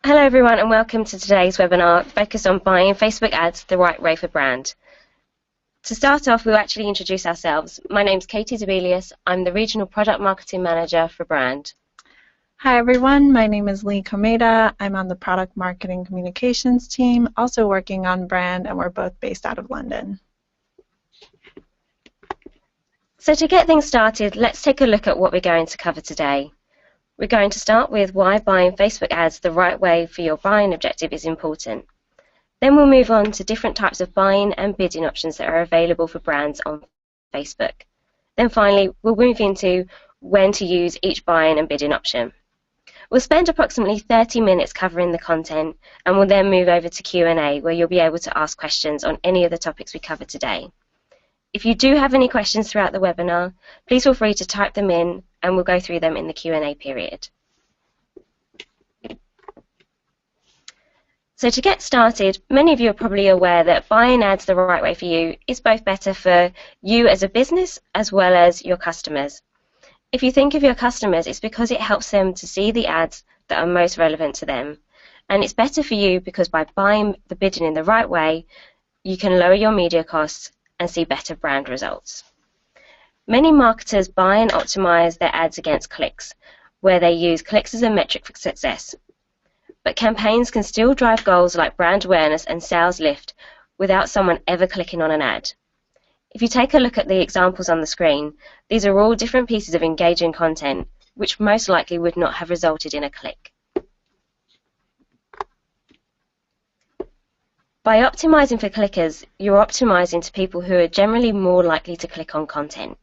Hello everyone and welcome to today's webinar focused on buying Facebook ads the right way for brand. To start off, we'll actually introduce ourselves. My name's Katie Debelius. I'm the Regional Product Marketing Manager for Brand. Hi everyone, my name is Lee Komeda. I'm on the Product Marketing Communications team, also working on brand, and we're both based out of London. So to get things started, let's take a look at what we're going to cover today. We're going to start with why buying Facebook ads the right way for your buying objective is important. Then we'll move on to different types of buying and bidding options that are available for brands on Facebook. Then finally, we'll move into when to use each buying and bidding option. We'll spend approximately 30 minutes covering the content, and we'll then move over to Q&A, where you'll be able to ask questions on any of the topics we covered today. If you do have any questions throughout the webinar, please feel free to type them in and we'll go through them in the Q&A period. So to get started, many of you are probably aware that buying ads the right way for you is both better for you as a business as well as your customers. If you think of your customers, it's because it helps them to see the ads that are most relevant to them. And it's better for you because by buying the bidding in the right way, you can lower your media costs and see better brand results. Many marketers buy and optimize their ads against clicks, where they use clicks as a metric for success. But campaigns can still drive goals like brand awareness and sales lift without someone ever clicking on an ad. If you take a look at the examples on the screen, these are all different pieces of engaging content, which most likely would not have resulted in a click. By optimizing for clickers, you're optimizing to people who are generally more likely to click on content.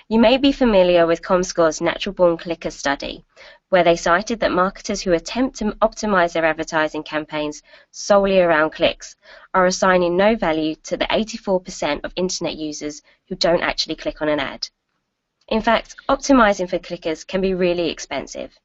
You may be familiar with Comscore's Natural Born Clicker study, where they cited that marketers who attempt to optimize their advertising campaigns solely around clicks are assigning no value to the 84% of internet users who don't actually click on an ad. In fact, optimizing for clickers can be really expensive.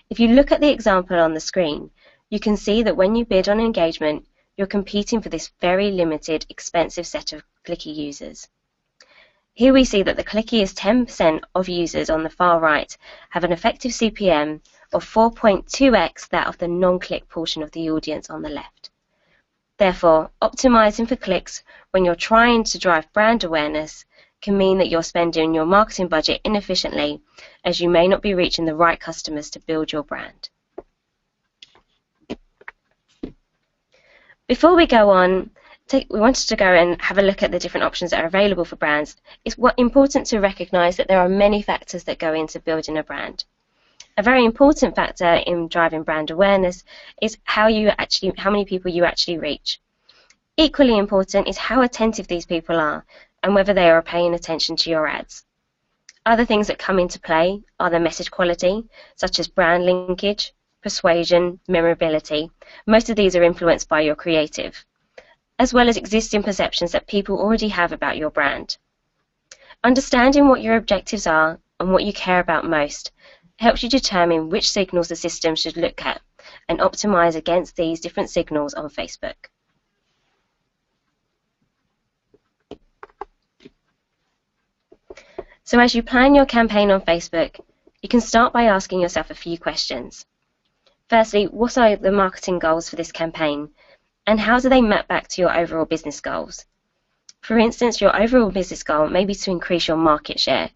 If you look at the example on the screen, you can see that when you bid on engagement, you're competing for this very limited, expensive set of clicky users. Here we see that the clickiest 10% of users on the far right have an effective CPM of 4.2x that of the non-click portion of the audience on the left. Therefore, optimizing for clicks when you're trying to drive brand awareness can mean that you're spending your marketing budget inefficiently, as you may not be reaching the right customers to build your brand. Before we go on, we wanted to go and have a look at the different options that are available for brands. It's important to recognise that there are many factors that go into building a brand. A very important factor in driving brand awareness is how many people you actually reach. Equally important is how attentive these people are and whether they are paying attention to your ads. Other things that come into play are the message quality, such as brand linkage, persuasion, memorability. Most of these are influenced by your creative, as well as existing perceptions that people already have about your brand. Understanding what your objectives are and what you care about most helps you determine which signals the system should look at and optimize against these different signals on Facebook. So as you plan your campaign on Facebook, you can start by asking yourself a few questions. Firstly, what are the marketing goals for this campaign, and how do they map back to your overall business goals? For instance, your overall business goal may be to increase your market share,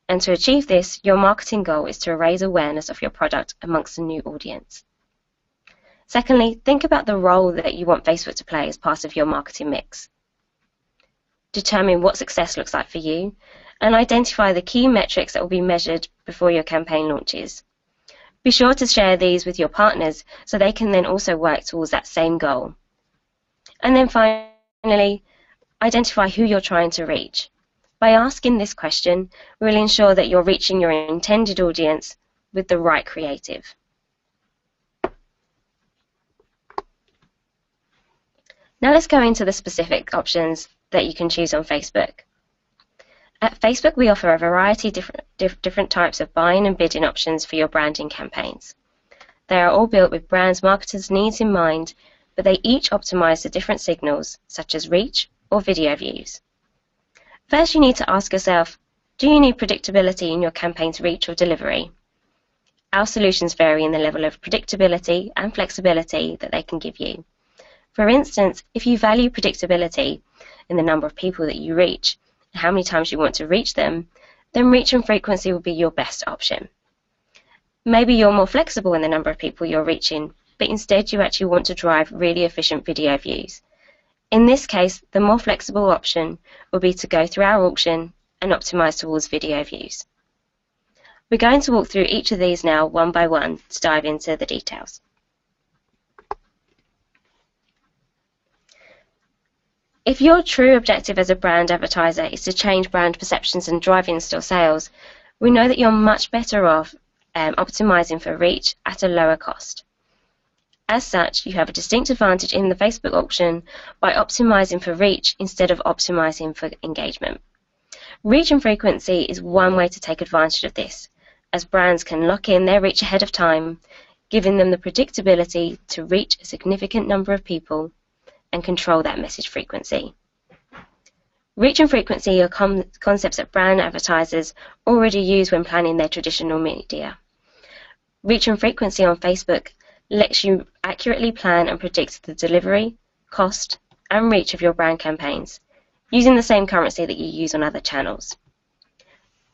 and to achieve this, your marketing goal is to raise awareness of your product amongst a new audience. Secondly, think about the role that you want Facebook to play as part of your marketing mix. Determine what success looks like for you, and identify the key metrics that will be measured before your campaign launches. Be sure to share these with your partners so they can then also work towards that same goal. And then finally, identify who you're trying to reach. By asking this question, we'll ensure that you're reaching your intended audience with the right creative. Now let's go into the specific options that you can choose on Facebook. At Facebook, we offer a variety of different types of buying and bidding options for your branding campaigns. They are all built with brands' marketers' needs in mind, but they each optimize the different signals, such as reach or video views. First, you need to ask yourself, do you need predictability in your campaign's reach or delivery? our solutions vary in the level of predictability and flexibility that they can give you. For instance, if you value predictability in the number of people that you reach and how many times you want to reach them, then reach and frequency will be your best option. Maybe you're more flexible in the number of people you're reaching, but instead you actually want to drive really efficient video views. In this case, the more flexible option will be to go through our auction and optimize towards video views. We're going to walk through each of these now one by one to dive into the details. If your true objective as a brand advertiser is to change brand perceptions and drive in-store sales, we know that you're much better off optimizing for reach at a lower cost. As such, you have a distinct advantage in the Facebook auction by optimizing for reach instead of optimizing for engagement. Reach and frequency is one way to take advantage of this, as brands can lock in their reach ahead of time, giving them the predictability to reach a significant number of people and control that message frequency. Reach and frequency are concepts that brand advertisers already use when planning their traditional media. Reach and frequency on Facebook lets you accurately plan and predict the delivery, cost, and reach of your brand campaigns, using the same currency that you use on other channels.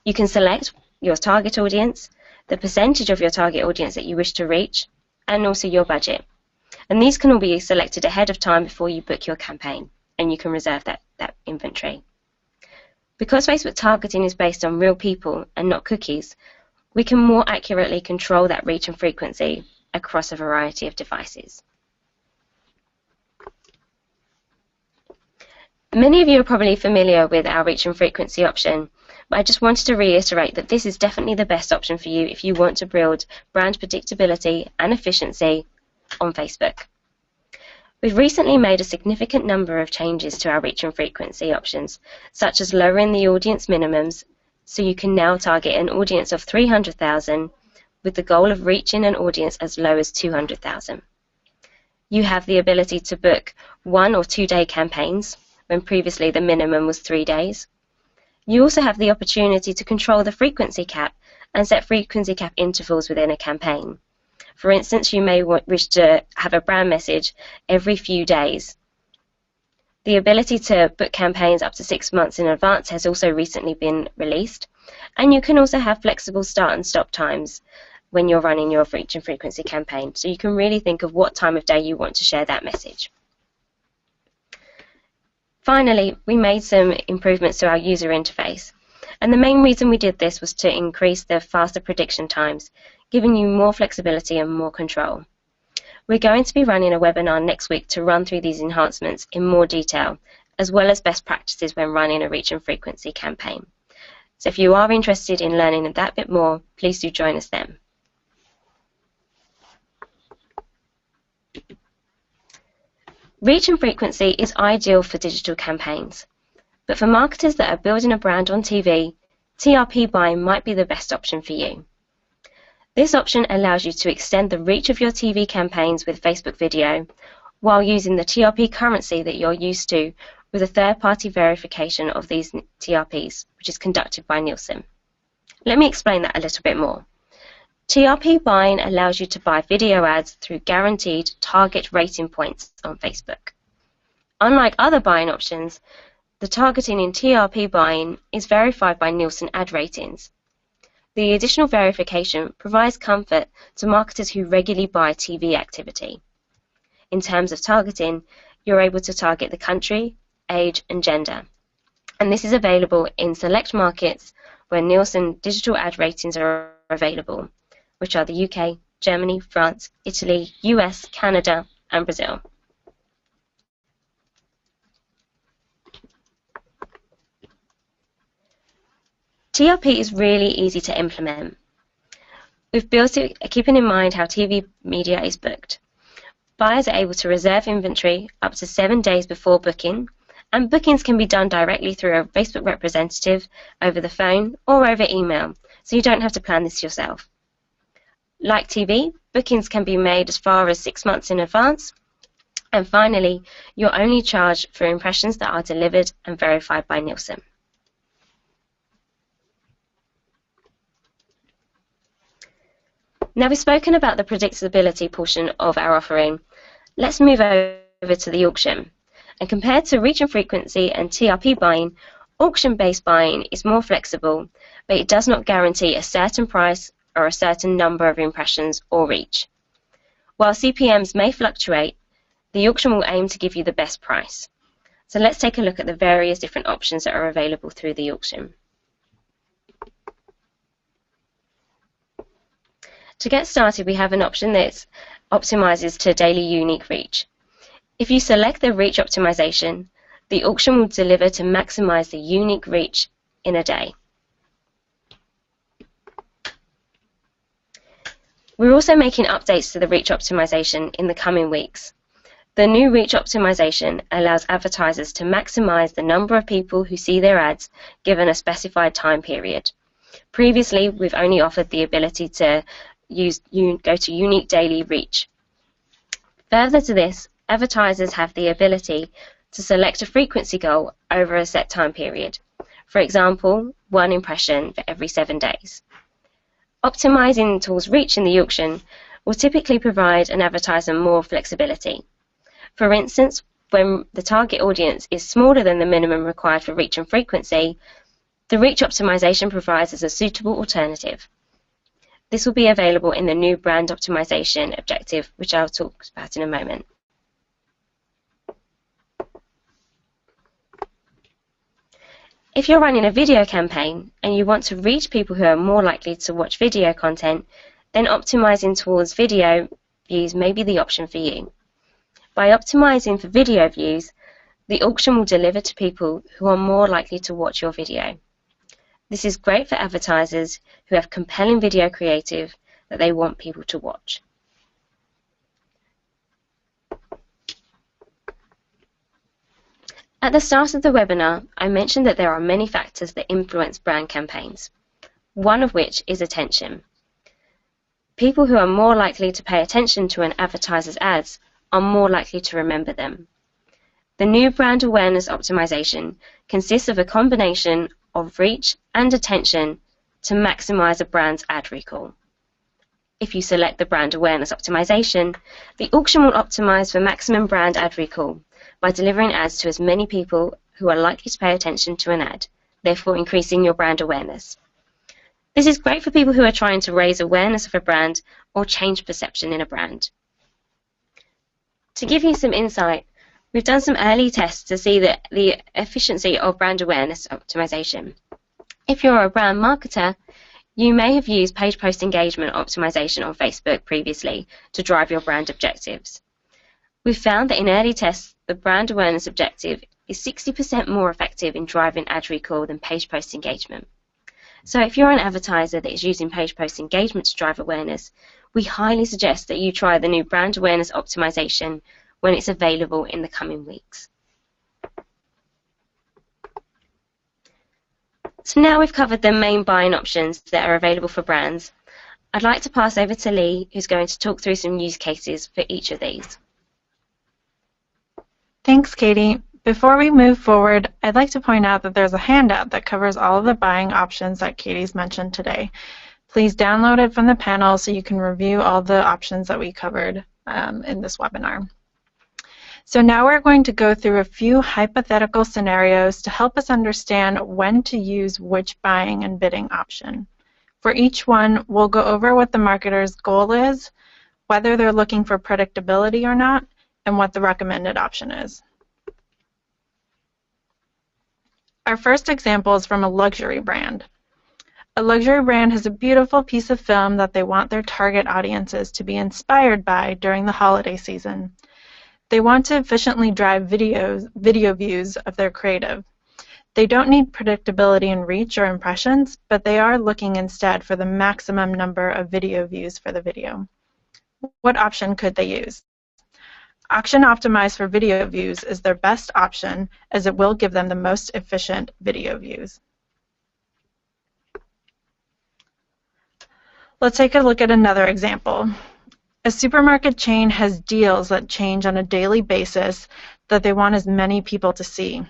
You can select your target audience, the percentage of your target audience that you wish to reach, and also your budget. And these can all be selected ahead of time before you book your campaign, and you can reserve that inventory. Because Facebook targeting is based on real people and not cookies, we can more accurately control that reach and frequency across a variety of devices. Many of you are probably familiar with our reach and frequency option, but I just wanted to reiterate that this is definitely the best option for you if you want to build brand predictability and efficiency on Facebook. We've recently made a significant number of changes to our reach and frequency options, such as lowering the audience minimums, so you can now target an audience of 300,000 with the goal of reaching an audience as low as 200,000. You have the ability to book 1 or 2 day campaigns, when previously the minimum was 3 days. You also have the opportunity to control the frequency cap and set frequency cap intervals within a campaign. For instance, you may wish to have a brand message every few days. The ability to book campaigns up to 6 months in advance has also recently been released, and you can also have flexible start and stop times when you're running your reach and frequency campaign, so you can really think of what time of day you want to share that message. Finally, we made some improvements to our user interface, and the main reason we did this was to increase the faster prediction times, giving you more flexibility and more control. We're going to be running a webinar next week to run through these enhancements in more detail, as well as best practices when running a reach and frequency campaign. So if you are interested in learning that bit more, please do join us then. Reach and frequency is ideal for digital campaigns, but for marketers that are building a brand on TV, TRP buying might be the best option for you. This option allows you to extend the reach of your TV campaigns with Facebook video while using the TRP currency that you're used to with a third-party verification of these TRPs, which is conducted by Nielsen. Let me explain that a little bit more. TRP buying allows you to buy video ads through guaranteed target rating points on Facebook. Unlike other buying options, the targeting in TRP buying is verified by Nielsen ad ratings. The additional verification provides comfort to marketers who regularly buy TV activity. In terms of targeting, you're able to target the country, age, and gender. And this is available in select markets where Nielsen digital ad ratings are available, which are the UK, Germany, France, Italy, US, Canada, and Brazil. TRP is really easy to implement. We've built it keeping in mind how TV media is booked. Buyers are able to reserve inventory up to 7 days before booking, and bookings can be done directly through a Facebook representative over the phone or over email, so you don't have to plan this yourself. Like TV, bookings can be made as far as 6 months in advance, and finally, you're only charged for impressions that are delivered and verified by Nielsen. Now we've spoken about the predictability portion of our offering. Let's move over to the auction. And compared to reach and frequency and TRP buying, auction-based buying is more flexible, but it does not guarantee a certain price or a certain number of impressions or reach. While CPMs may fluctuate, the auction will aim to give you the best price. So let's take a look at the various different options that are available through the auction. To get started, we have an option that optimizes to daily unique reach. If you select the reach optimization, the auction will deliver to maximize the unique reach in a day. We're also making updates to the reach optimization in the coming weeks. The new reach optimization allows advertisers to maximize the number of people who see their ads given a specified time period. Previously, we've only offered the ability to go to unique daily reach. Further to this, advertisers have the ability to select a frequency goal over a set time period. For example, 1 impression for every 7 days. Optimizing towards reach in the auction will typically provide an advertiser more flexibility. For instance, when the target audience is smaller than the minimum required for reach and frequency, the reach optimization provides as a suitable alternative. This will be available in the new brand optimization objective, which I'll talk about in a moment. If you're running a video campaign and you want to reach people who are more likely to watch video content, then optimizing towards video views may be the option for you. By optimizing for video views, the auction will deliver to people who are more likely to watch your video. This is great for advertisers who have compelling video creative that they want people to watch. At the start of the webinar, I mentioned that there are many factors that influence brand campaigns, one of which is attention. People who are more likely to pay attention to an advertiser's ads are more likely to remember them. The new brand awareness optimization consists of a combination of reach and attention to maximize a brand's ad recall. If you select the brand awareness optimization, the auction will optimize for maximum brand ad recall by delivering ads to as many people who are likely to pay attention to an ad, therefore increasing your brand awareness. This is great for people who are trying to raise awareness of a brand or change perception in a brand. To give you some insight, we've done some early tests to see the efficiency of brand awareness optimization. If you're a brand marketer, you may have used page post engagement optimization on Facebook previously to drive your brand objectives. We've found that in early tests, the brand awareness objective is 60% more effective in driving ad recall than page post engagement. So if you're an advertiser that is using page post engagement to drive awareness, we highly suggest that you try the new brand awareness optimization when it's available in the coming weeks. So now we've covered the main buying options that are available for brands, I'd like to pass over to Lee, who's going to talk through some use cases for each of these. Thanks, Katie. Before we move forward, I'd like to point out that there's a handout that covers all of the buying options that Katie's mentioned today. Please download it from the panel so you can review all the options that we covered in this webinar. So now we're going to go through a few hypothetical scenarios to help us understand when to use which buying and bidding option. For each one, we'll go over what the marketer's goal is, whether they're looking for predictability or not, and what the recommended option is. Our first example is from a luxury brand. A luxury brand has a beautiful piece of film that they want their target audiences to be inspired by during the holiday season. They want to efficiently drive video views of their creative. They don't need predictability in reach or impressions, but they are looking instead for the maximum number of video views for the video. What option could they use? Auction optimized for video views is their best option as it will give them the most efficient video views. Let's take a look at another example. A supermarket chain has deals that change on a daily basis that they want as many people to see.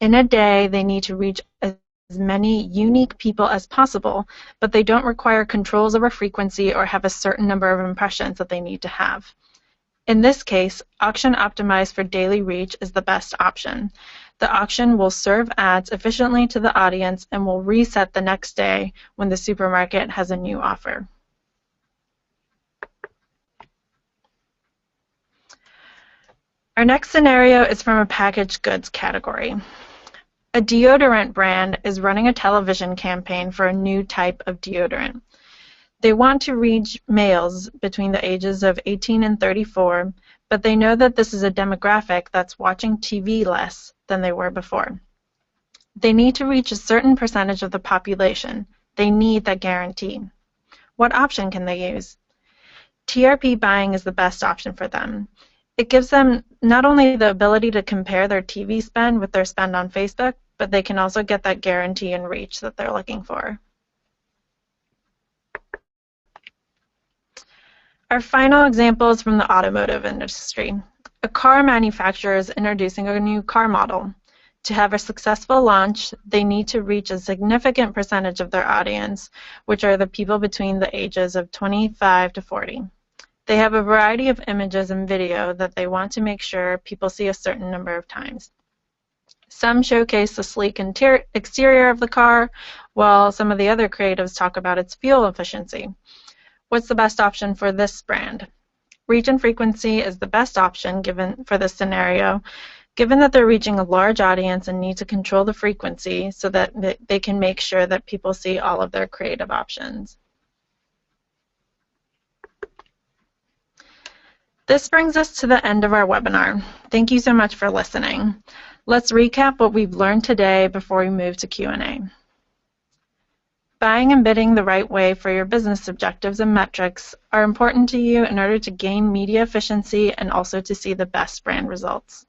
In a day, they need to reach as as many unique people as possible, but they don't require controls over frequency or have a certain number of impressions that they need to have. In this case, auction optimized for daily reach is the best option. The auction will serve ads efficiently to the audience and will reset the next day when the supermarket has a new offer. Our next scenario is from a packaged goods category. A deodorant brand is running a television campaign for a new type of deodorant. They want to reach males between the ages of 18 and 34, but they know that this is a demographic that's watching TV less than they were before. They need to reach a certain percentage of the population. They need that guarantee. What option can they use? TRP buying is the best option for them. It gives them not only the ability to compare their TV spend with their spend on Facebook, but they can also get that guarantee and reach that they're looking for. Our final example is from the automotive industry. A car manufacturer is introducing a new car model. To have a successful launch, they need to reach a significant percentage of their audience, which are the people between the ages of 25 to 40. They have a variety of images and video that they want to make sure people see a certain number of times. Some showcase the sleek exterior of the car, while some of the other creatives talk about its fuel efficiency. What's the best option for this brand? Reach and frequency is the best option for this scenario, given that they're reaching a large audience and need to control the frequency so that they can make sure that people see all of their creative options. This brings us to the end of our webinar. Thank you so much for listening. Let's recap what we've learned today before we move to Q&A. Buying and bidding the right way for your business objectives and metrics are important to you in order to gain media efficiency and also to see the best brand results.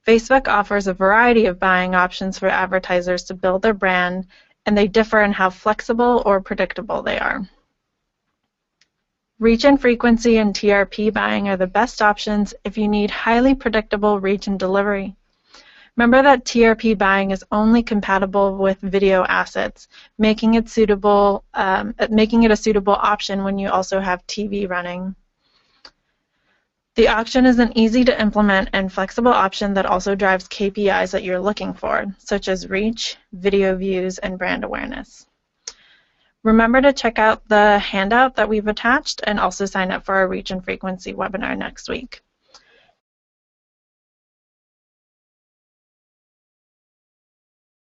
Facebook offers a variety of buying options for advertisers to build their brand, and they differ in how flexible or predictable they are. Reach and frequency and TRP buying are the best options if you need highly predictable reach and delivery. Remember that TRP buying is only compatible with video assets, making it a suitable option when you also have TV running. The auction is an easy to implement and flexible option that also drives KPIs that you're looking for, such as reach, video views, and brand awareness. Remember to check out the handout that we've attached and also sign up for our Reach and Frequency webinar next week.